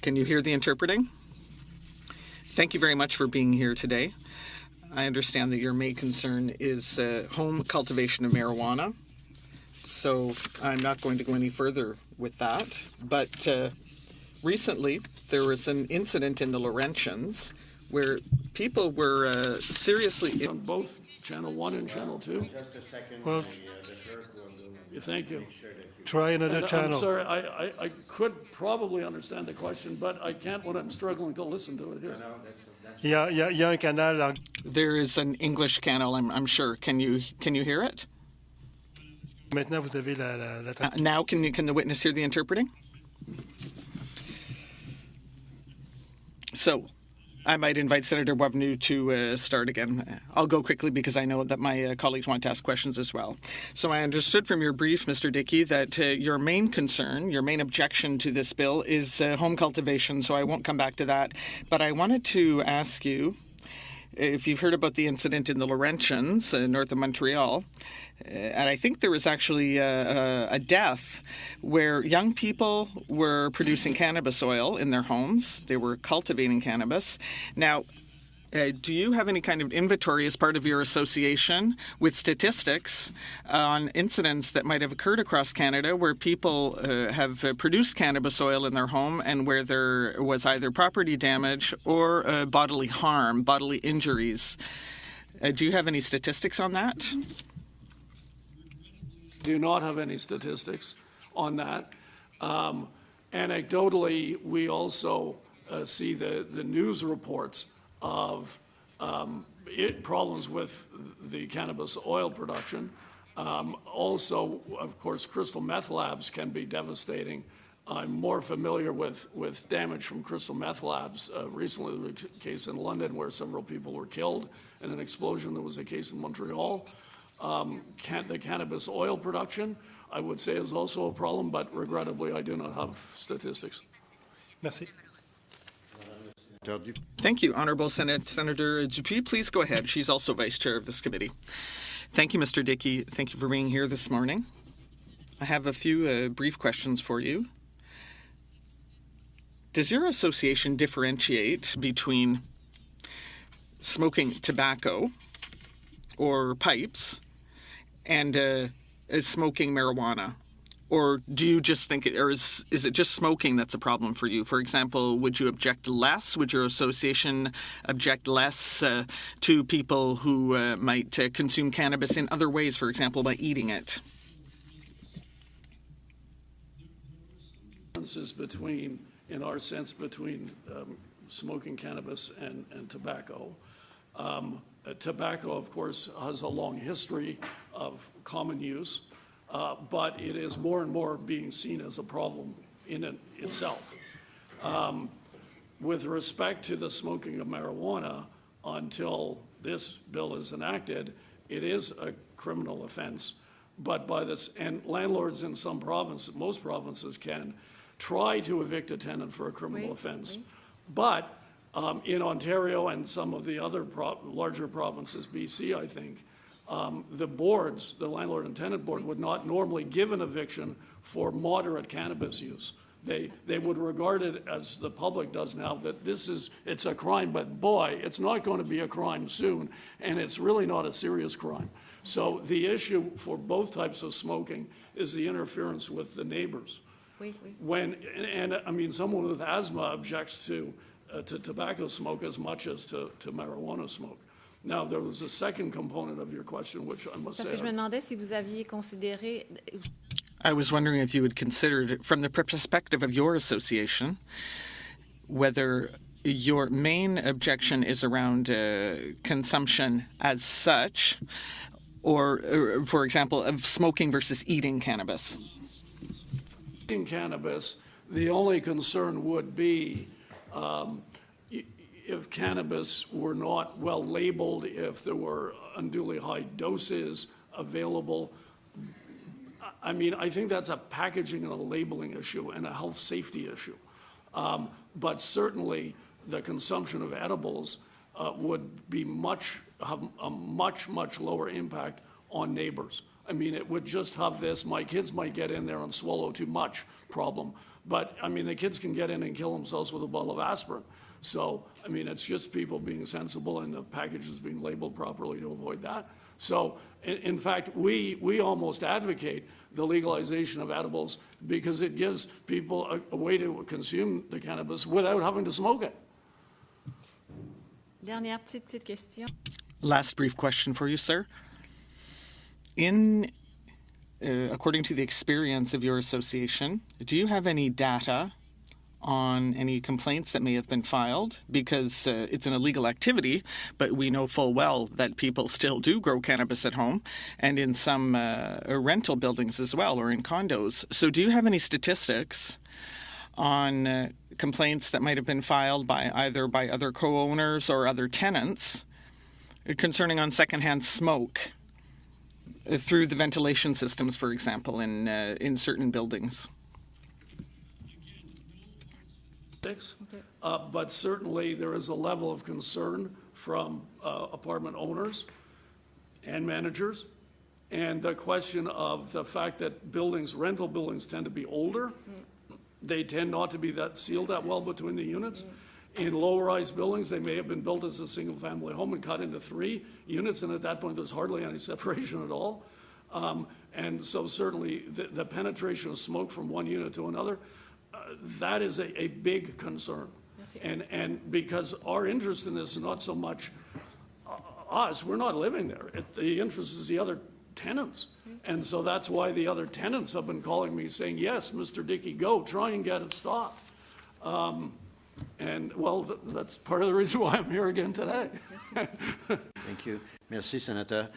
Can you hear the interpreting? Thank you very much for being here today. I understand that your main concern is home cultivation of marijuana. So I'm not going to go any further with that. But recently, there was an incident in the Laurentians where people were seriously... On both Channel 1 and Channel 2? Just a second. Well, The clerk will Thank you. make sure that you... try another And channel. I'm sorry, I could probably understand the question, but I can't when I'm struggling to listen to it here. No, that's Il y a un canal. There is an English channel, I'm sure. Can you hear it? Maintenant, vous avez la Now, can the witness hear the interpreting? So, I might invite Senator Boisvenu to start again. I'll go quickly because I know that my colleagues want to ask questions as well. So I understood from your brief, Mr. Dickie, that your main concern, your main objection to this bill is home cultivation, so I won't come back to that. But I wanted to ask you if you've heard about the incident in the Laurentians, north of Montreal. And I think there was actually a death where young people were producing cannabis oil in their homes. They were cultivating cannabis. Now, do you have any kind of inventory as part of your association with statistics on incidents that might have occurred across Canada where people have produced cannabis oil in their home and where there was either property damage or bodily harm, bodily injuries? Do you have any statistics on that? Do not have any statistics on that. Anecdotally, we also see the news reports of problems with the cannabis oil production. Also, of course, crystal meth labs can be devastating. I'm more familiar with damage from crystal meth labs. Recently, there was a case in London where several people were killed in an explosion. There was a case in Montreal. The cannabis oil production, I would say, is also a problem, but regrettably, I do not have statistics. Merci. Thank you, Honourable Senator Dupuis. Please go ahead. She's also Vice Chair of this committee. Thank you, Mr. Dickie. Thank you for being here this morning. I have a few brief questions for you. Does your association differentiate between smoking tobacco or pipes and smoking marijuana? Or do you just think is it just smoking that's a problem for you? For example, would you object less? Would your association object less to people who might consume cannabis in other ways, for example, by eating it? Differences between, in our sense, between smoking cannabis and tobacco. Tobacco, of course, has a long history of common use, but it is more and more being seen as a problem in itself. With respect to the smoking of marijuana, until this bill is enacted, it is a criminal offense. But by this, and landlords in some provinces, most provinces, can try to evict a tenant for a criminal offense. But in Ontario and some of the other larger provinces, BC, I think, the boards, the landlord and tenant board, would not normally give an eviction for moderate cannabis use. They would regard it, as the public does now, that it's a crime, but boy, it's not going to be a crime soon, and it's really not a serious crime. So the issue for both types of smoking is the interference with the neighbors. I mean, someone with asthma objects to tobacco smoke as much as to marijuana smoke. Now, there was a second component of your question, which I must say... Parce que je me demandais si vous aviez considéré... I was wondering if you had considered, from the perspective of your association, whether your main objection is around consumption as such, or, for example, of smoking versus eating cannabis. Eating cannabis, the only concern would be if cannabis were not well labeled, if there were unduly high doses available. I mean, I think that's a packaging and a labeling issue and a health safety issue. But certainly the consumption of edibles would be have a much lower impact on neighbors. I mean, it would just have this, my kids might get in there and swallow too much problem. But, I mean, the kids can get in and kill themselves with a bottle of aspirin. So, I mean, it's just people being sensible and the packages being labeled properly to avoid that. So, in fact, we almost advocate the legalization of edibles because it gives people a way to consume the cannabis without having to smoke it. Dernière petite question. Last brief question for you, sir. According to the experience of your association, do you have any data on any complaints that may have been filed? Because it's an illegal activity, but we know full well that people still do grow cannabis at home and in some rental buildings as well, or in condos. So do you have any statistics on complaints that might have been filed by either by other co-owners or other tenants concerning on secondhand smoke through the ventilation systems, for example, in certain buildings? But certainly there is a level of concern from apartment owners and managers. And the question of the fact that rental buildings tend to be older. They tend not to be sealed that well between the units. In low-rise buildings, they may have been built as a single-family home and cut into 3 units, and at that point, there's hardly any separation at all. And so certainly the penetration of smoke from one unit to another, that is a big concern. And because our interest in this is not so much us, we're not living there. The interest is the other tenants. And so that's why the other tenants have been calling me saying, yes, Mr. Dickie, go, try and get it stopped. And, well, that's part of the reason why I'm here again today. Thank you. Merci, Senator.